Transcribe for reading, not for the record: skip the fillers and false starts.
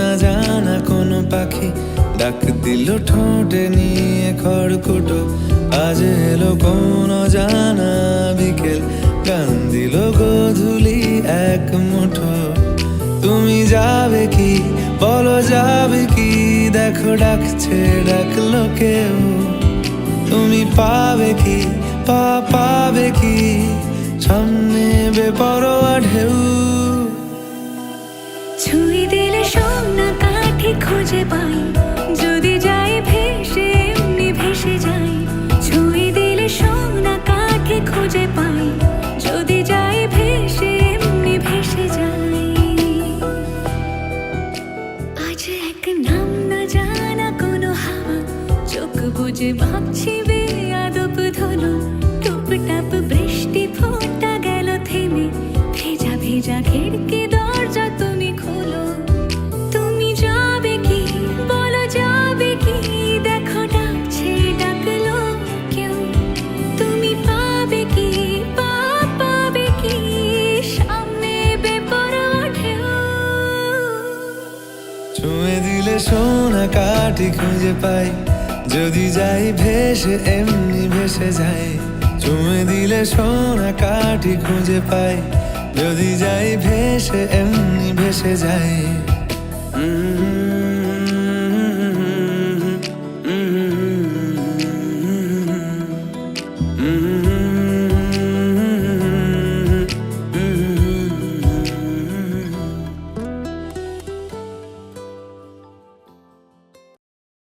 না জানা কোনো পাখি ডাক দিল ঠোঁটে নিয়ে খড়কুটো। আজ এলো কোন জানা বিকেল, গান দিল গোধূলি এক মুঠো। তুমি যাবে কি বলো, যাবে কি? দেখো ডাকছে, ডাকলো কেউ। তুমি পাবে কি পাবে কি? সামনে বেপরোয়া ঢেউ। ছুঁয়ে দিলে সোনা কাঠি খুঁজে পাই, যদি যাই ভেসে এমনি ভেসে যাই। ছুঁয়ে দিলে সোনা কাঠি খুঁজে পাই, যদি যাই ভেসে এমনি ভেসে যাই। আজ এক নাম না জানা কোনো হাওয়া, চোখ বুঝে ভাবছি বেয়াদব ধলো। টুপটাপ বৃষ্টি ফোঁটা গেল থেমে, ভেজা ভেজা খিড়কি দরজা তুমি খোলো। তুমি যাবে কি বলো, যাবে কি? দেখো ডাকছে, ডাকলো কেউ। তুমি পাবে কি পাবে কি? সামনে বেপরোয়া ঢেউ। ছুঁয়ে দিলে সোনা কাঠি খুঁজে পাই, যদি যাই ভেসে এমনি ভেসে যাই। ছুঁয়ে দিলে সোনা কাঠি খুঁজে পাই, যদি যাই ভেসে এমনি ভেসে যাই।